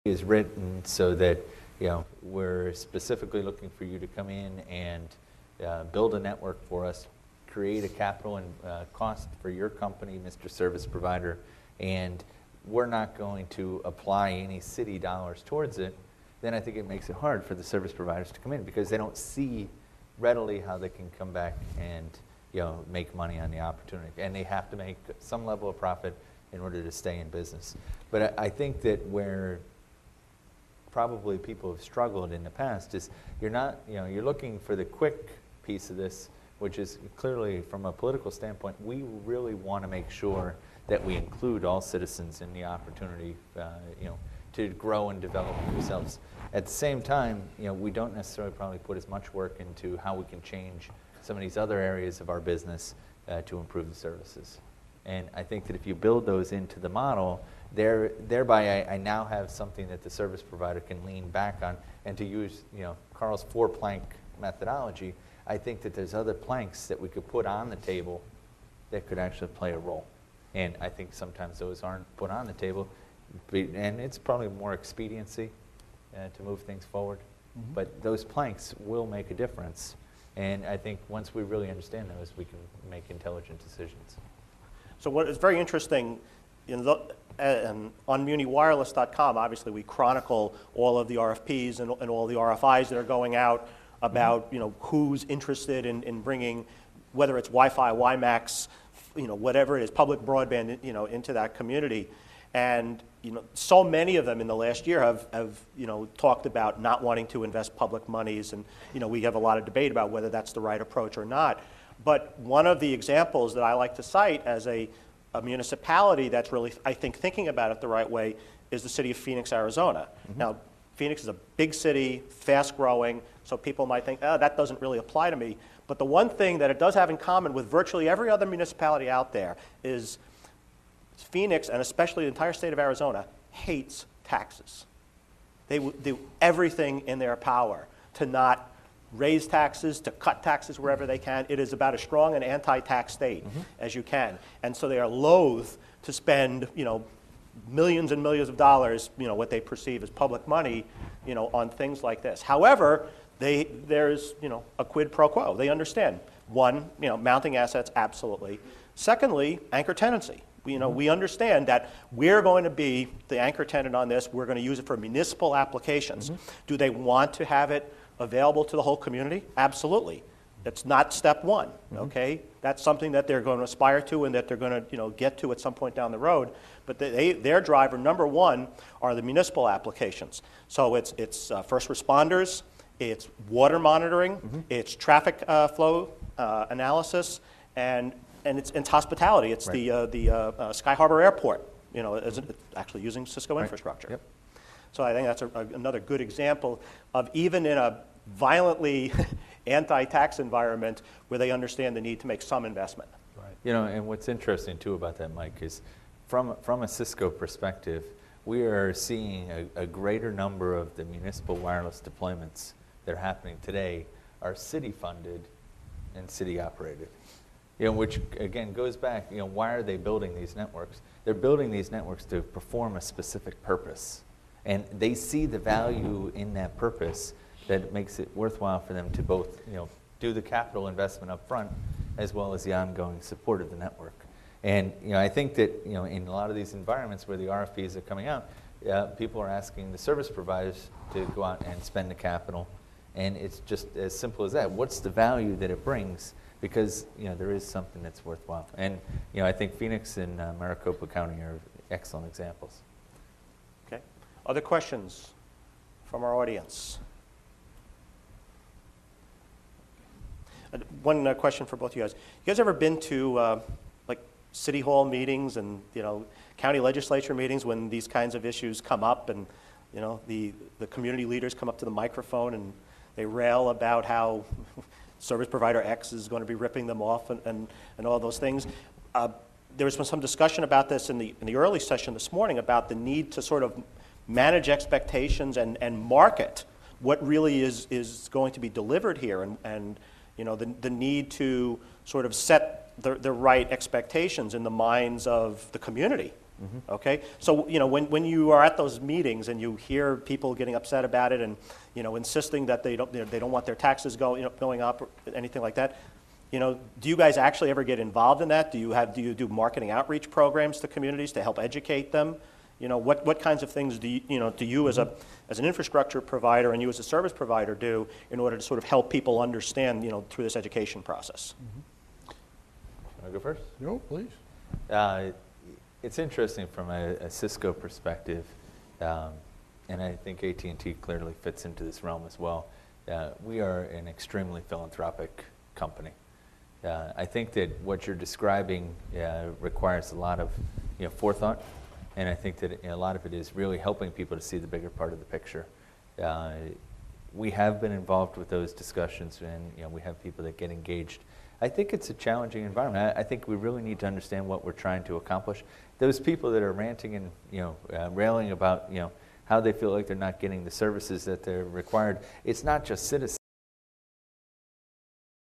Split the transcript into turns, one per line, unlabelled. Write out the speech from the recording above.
is written so that, we're specifically looking for you to come in and build a network for us, create a capital and cost for your company, Mr. Service Provider, and we're not going to apply any city dollars towards it, then I think it makes it hard for the service providers to come in because they don't see readily how they can come back and make money on the opportunity. And they have to make some level of profit in order to stay in business. But I think that where probably people have struggled in the past is you're not, you're looking for the quick piece of this, which is clearly from a political standpoint, we really want to make sure that we include all citizens in the opportunity, to grow and develop themselves. At the same time, we don't necessarily probably put as much work into how we can change some of these other areas of our business to improve the services. And I think that if you build those into the model, thereby I now have something that the service provider can lean back on. And to use Carl's 4-plank methodology, I think that there's other planks that we could put on the table that could actually play a role. And I think sometimes those aren't put on the table, and it's probably more expediency to move things forward. Mm-hmm. But those planks will make a difference. And I think once we really understand those, we can make intelligent decisions.
So what is very interesting, on muniwireless.com, obviously we chronicle all of the RFPs and all the RFIs that are going out about who's interested in bringing, whether it's Wi-Fi, WiMAX, whatever it is, public broadband, into that community. And so many of them in the last year have talked about not wanting to invest public monies, and we have a lot of debate about whether that's the right approach or not. But one of the examples that I like to cite as a municipality that's really, I think, thinking about it the right way is the city of Phoenix, Arizona. Mm-hmm. Now, Phoenix is a big city, fast growing, so people might think, that doesn't really apply to me. But the one thing that it does have in common with virtually every other municipality out there is Phoenix, and especially the entire state of Arizona, hates taxes. They do everything in their power to not raise taxes, to cut taxes wherever they can. It is about as strong an anti-tax state as you can. And so they are loath to spend, millions and millions of dollars, what they perceive as public money, on things like this. However, there's, a quid pro quo. They understand. One, mounting assets, absolutely. Secondly, anchor tenancy. We understand that we're going to be the anchor tenant on this. We're going to use it for municipal applications. Mm-hmm. Do they want to have it available to the whole community? Absolutely. That's not step one, okay? That's something that they're going to aspire to and that they're going to, get to at some point down the road. But their driver, number one, are the municipal applications. So it's first responders, it's water monitoring, it's traffic flow analysis, and it's hospitality. It's right. the Sky Harbor Airport, actually using Cisco right. infrastructure. Yep. So I think that's another good example of even in a violently anti-tax environment where they understand the need to make some investment.
Right. And what's interesting too about that, Mike, is from a Cisco perspective, we are seeing a greater number of the municipal wireless deployments that are happening today are city funded and city operated. Which again goes back, why are they building these networks? They're building these networks to perform a specific purpose. And they see the value in that purpose that makes it worthwhile for them to both, do the capital investment up front as well as the ongoing support of the network. And, I think that, in a lot of these environments where the RFPs are coming out, people are asking the service providers to go out and spend the capital. And it's just as simple as that. What's the value that it brings? Because, there is something that's worthwhile. And, I think Phoenix and Maricopa County are excellent examples.
Okay. Other questions from our audience? One question for both of you guys. You guys ever been to like city hall meetings and county legislature meetings when these kinds of issues come up and the community leaders come up to the microphone and they rail about how service provider X is going to be ripping them off and all those things? There was some discussion about this in the early session this morning about the need to sort of manage expectations and market what really is going to be delivered here and the need to sort of set the right expectations in the minds of the community Okay? So, when you are at those meetings and you hear people getting upset about it and, insisting that they don't want their taxes going up or anything like that, do you guys actually ever get involved in that? Do you do marketing outreach programs to communities to help educate them? What kinds of things do you as an infrastructure provider and you as a service provider do in order to sort of help people understand, through this education process?
Want to go first?
No, please.
It's interesting from a Cisco perspective, and I think AT&T clearly fits into this realm as well. We are an extremely philanthropic company. I think that what you're describing requires a lot of forethought, and I think that a lot of it is really helping people to see the bigger part of the picture. We have been involved with those discussions, and we have people that get engaged. I think it's a challenging environment. I think we really need to understand what we're trying to accomplish. Those people that are ranting and railing about how they feel like they're not getting the services that they're required, it's not just citizens.